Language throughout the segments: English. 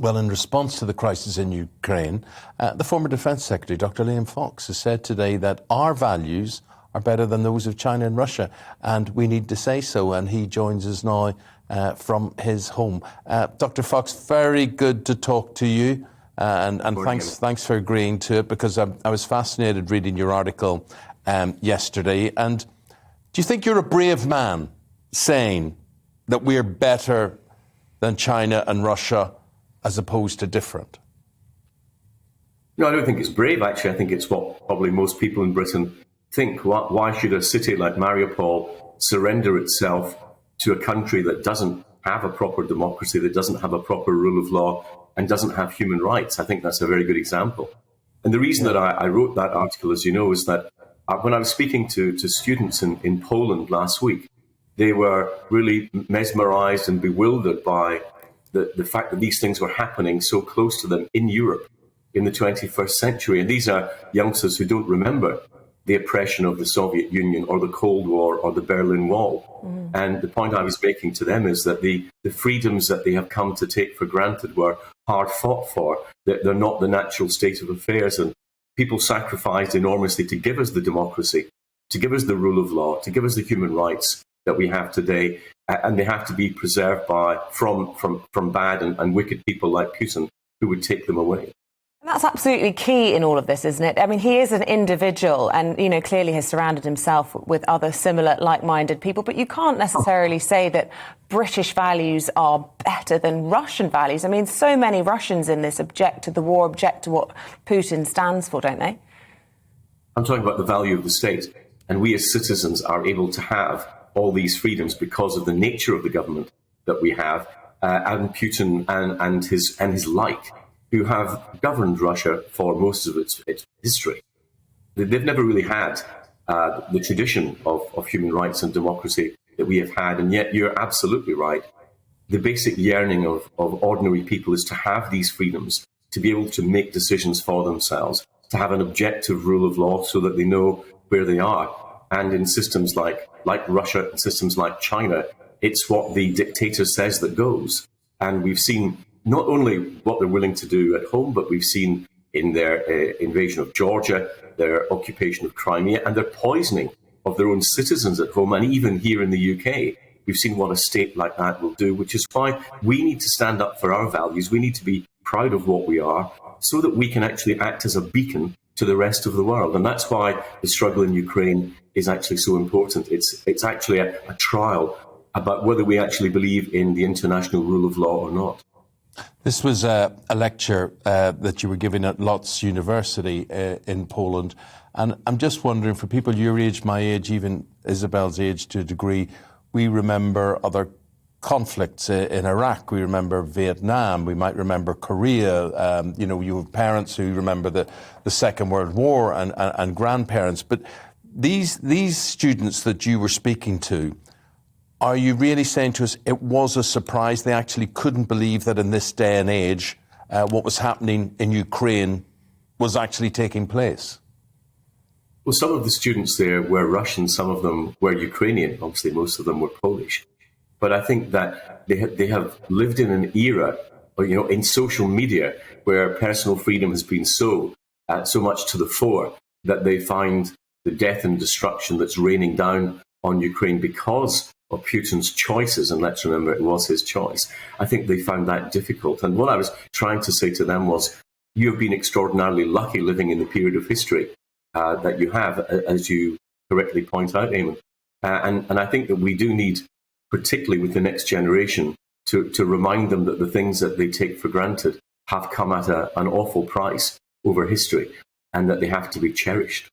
Well, in response to the crisis in Ukraine, the former Defence Secretary, Dr. Liam Fox, has said today that our values are better than those of China and Russia, and we need to say so. And he joins us now from his home. Dr. Fox, very good to talk to you, and thanks for agreeing to it, because I was fascinated reading your article yesterday. And do you think you're a brave man saying that we're better than China and Russia as opposed to different? No, I don't think it's brave, actually. I think it's what probably most people in Britain think. Why should a city like Mariupol surrender itself to a country that doesn't have a proper democracy, that doesn't have a proper rule of law, and doesn't have human rights? I think that's a very good example. And the reason that I wrote that article, as you know, is that when I was speaking to students in Poland last week, they were really mesmerized and bewildered by the fact that these things were happening so close to them in Europe in the 21st century. And these are youngsters who don't remember the oppression of the Soviet Union or the Cold War or the Berlin Wall. And the point I was making to them is that the freedoms that they have come to take for granted were hard fought for, that they're not the natural state of affairs. And people sacrificed enormously to give us the democracy, to give us the rule of law, to give us the human rights that we have today, and they have to be preserved from bad and wicked people like Putin, who would take them away. And that's absolutely key in all of this, isn't it? I mean, he is an individual and, clearly has surrounded himself with other similar like-minded people, but you can't necessarily say that British values are better than Russian values. I mean, so many Russians in this object to the war, object to what Putin stands for, don't they? I'm talking about the value of the state, and we as citizens are able to have all these freedoms because of the nature of the government that we have, and Putin and his like, who have governed Russia for most of its history. They've never really had the tradition of human rights and democracy that we have had, and yet you're absolutely right. The basic yearning of ordinary people is to have these freedoms, to be able to make decisions for themselves, to have an objective rule of law so that they know where they are. And in systems like Russia and systems like China, it's what the dictator says that goes. And we've seen not only what they're willing to do at home, but we've seen in their invasion of Georgia, their occupation of Crimea, and their poisoning of their own citizens at home. And even here in the UK, we've seen what a state like that will do, which is why we need to stand up for our values. We need to be proud of what we are so that we can actually act as a beacon to the rest of the world. And that's why the struggle in Ukraine is actually so important. It's actually a trial about whether we actually believe in the international rule of law or not. This was a lecture that you were giving at Lodz University in Poland. And I'm just wondering, for people your age, my age, even Isabel's age to a degree, we remember other conflicts in Iraq. We remember Vietnam. We might remember Korea. You have parents who remember the Second World War and grandparents. But these students that you were speaking to, are you really saying to us it was a surprise? They actually couldn't believe that in this day and age, what was happening in Ukraine was actually taking place? Well, some of the students there were Russian, some of them were Ukrainian. Obviously, most of them were Polish. But I think that they have lived in an era, in social media, where personal freedom has been so much to the fore that they find the death and destruction that's raining down on Ukraine because of Putin's choices, and let's remember it was his choice. I think they found that difficult. And what I was trying to say to them was, you have been extraordinarily lucky living in the period of history that you have, as you correctly point out, Eamon. And I think that we do need, particularly with the next generation, to remind them that the things that they take for granted have come at an awful price over history, and that they have to be cherished.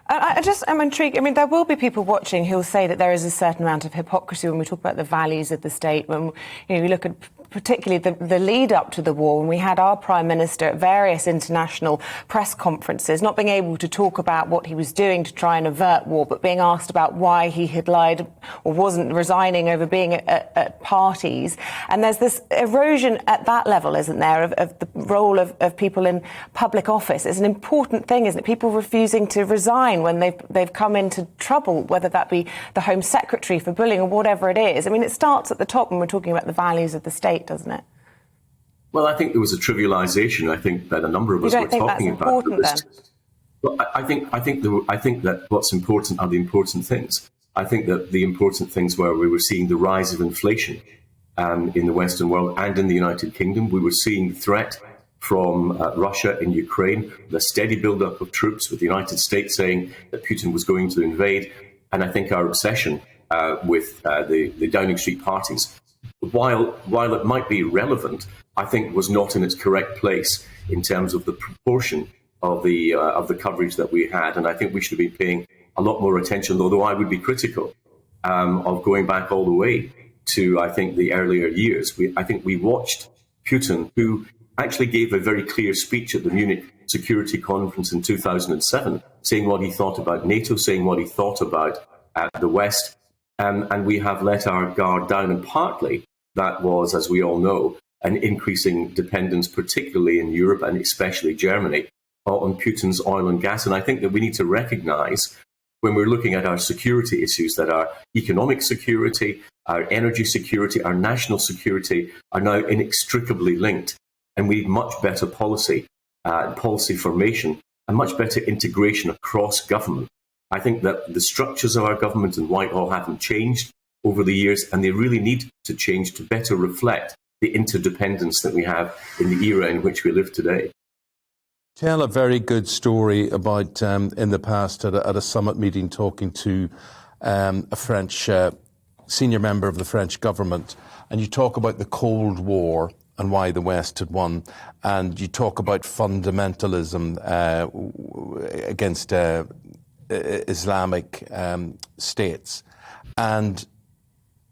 I'm intrigued. I mean, there will be people watching who will say that there is a certain amount of hypocrisy when we talk about the values of the state. When we look at particularly the lead up to the war, when we had our Prime Minister at various international press conferences, not being able to talk about what he was doing to try and avert war, but being asked about why he had lied or wasn't resigning over being at parties. And there's this erosion at that level, isn't there, of the role of people in public office. It's an important thing, isn't it? People refusing to resign when they've come into trouble, whether that be the Home Secretary for bullying or whatever it is. I mean, it starts at the top when we're talking about the values of the state, doesn't it? Well, I think there was a trivialization. I think that a number of us were talking about. Well, I think that what's important are the important things. I think that the important things were we were seeing the rise of inflation in the Western world and in the United Kingdom. We were seeing the threat from Russia in Ukraine, the steady buildup of troops with the United States saying that Putin was going to invade. And I think our obsession with the Downing Street parties, while it might be relevant, I think was not in its correct place in terms of the proportion of the coverage that we had. And I think we should be paying a lot more attention, although I would be critical of going back all the way to, I think, the earlier years. I think we watched Putin, who actually gave a very clear speech at the Munich Security Conference in 2007, saying what he thought about NATO, saying what he thought about the West. And we have let our guard down. And partly that was, as we all know, an increasing dependence, particularly in Europe and especially Germany, on Putin's oil and gas. And I think that we need to recognize when we're looking at our security issues that our economic security, our energy security, our national security are now inextricably linked. And we need much better policy formation, and much better integration across government. I think that the structures of our government in Whitehall haven't changed over the years, and they really need to change to better reflect the interdependence that we have in the era in which we live today. Tell a very good story about in the past at a summit meeting talking to a French senior member of the French government, and you talk about the Cold War and why the West had won, and you talk about fundamentalism against Islamic states. And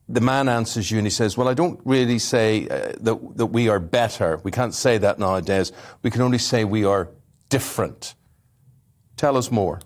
the man answers you and he says, well, I don't really say that we are better. We can't say that nowadays. We can only say we are different. Tell us more.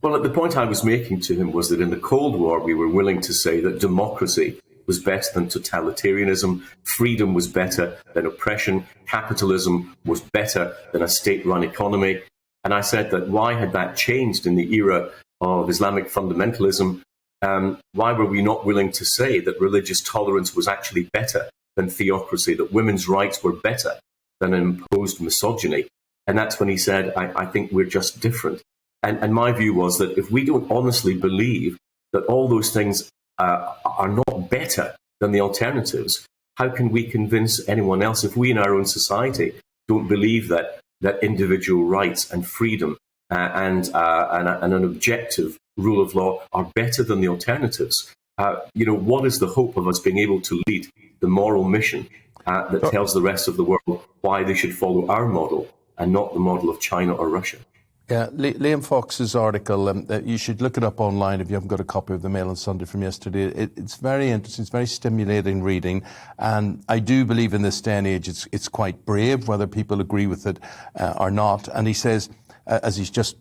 Well, the point I was making to him was that in the Cold War, we were willing to say that democracy was better than totalitarianism, freedom was better than oppression, capitalism was better than a state-run economy. And I said that why had that changed in the era of Islamic fundamentalism? Why were we not willing to say that religious tolerance was actually better than theocracy, that women's rights were better than imposed misogyny? And that's when he said, I think we're just different. And my view was that if we don't honestly believe that all those things are not better than the alternatives, how can we convince anyone else if we in our own society don't believe that individual rights and freedom and an objective rule of law are better than the alternatives? What is the hope of us being able to lead the moral mission that tells the rest of the world why they should follow our model and not the model of China or Russia? Yeah, Liam Fox's article, you should look it up online if you haven't got a copy of the Mail on Sunday from yesterday. It's very interesting, it's very stimulating reading, and I do believe in this day and age it's quite brave, whether people agree with it or not. And he says, as he's just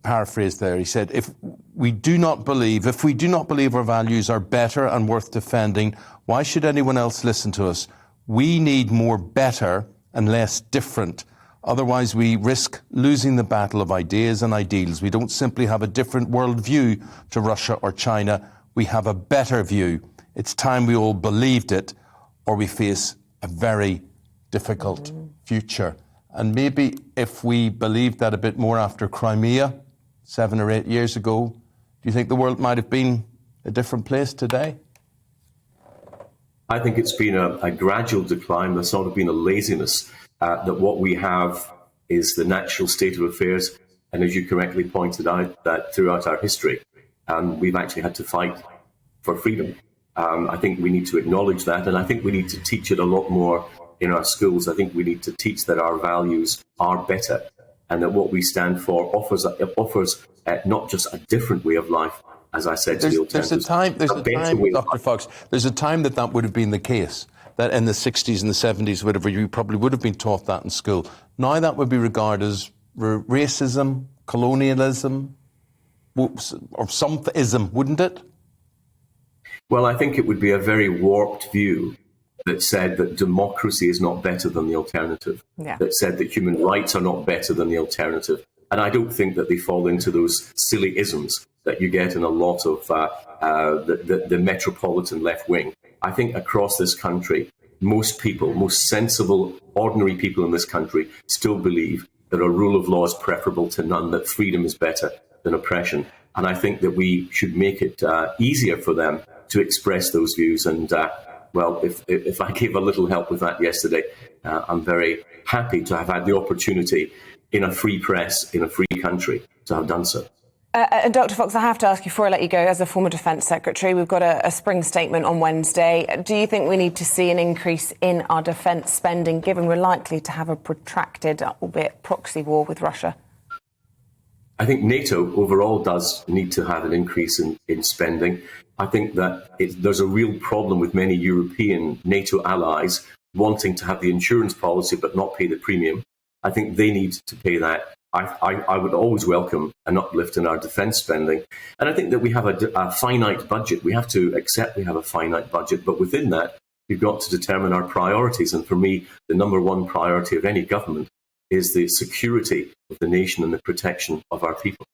paraphrased there, he said, if we do not believe our values are better and worth defending, why should anyone else listen to us? We need more better and less different. Otherwise, we risk losing the battle of ideas and ideals. We don't simply have a different worldview to Russia or China. We have a better view. It's time we all believed it, or we face a very difficult future. And maybe if we believed that a bit more after Crimea 7 or 8 years ago, do you think the world might have been a different place today? I think it's been a gradual decline. There's sort of been a laziness that what we have is the natural state of affairs. And as you correctly pointed out, that throughout our history, we've actually had to fight for freedom. I think we need to acknowledge that, and I think we need to teach it a lot more in our schools. I think we need to teach that our values are better and that what we stand for offers not just a different way of life, as I said to the alternatives. There's a time, Dr. Fox, there's a time that would have been the case. That in the 60s and the 70s, whatever, you probably would have been taught that in school. Now that would be regarded as racism, colonialism, or some ism, wouldn't it? Well, I think it would be a very warped view that said that democracy is not better than the alternative, that said that human rights are not better than the alternative. And I don't think that they fall into those silly isms that you get in a lot of the metropolitan left wing. I think across this country, most people, most sensible, ordinary people in this country still believe that a rule of law is preferable to none, that freedom is better than oppression. And I think that we should make it easier for them to express those views. And, well, if I gave a little help with that yesterday, I'm very happy to have had the opportunity in a free press, in a free country, to have done so. And Dr. Fox, I have to ask you before I let you go, as a former Defence Secretary, we've got a spring statement on Wednesday. Do you think we need to see an increase in our defence spending, given we're likely to have a protracted, albeit proxy war with Russia? I think NATO overall does need to have an increase in spending. I think that there's a real problem with many European NATO allies wanting to have the insurance policy but not pay the premium. I think they need to pay that. I would always welcome an uplift in our defence spending. And I think that we have a finite budget. We have to accept we have a finite budget, but within that, we've got to determine our priorities. And for me, the number one priority of any government is the security of the nation and the protection of our people.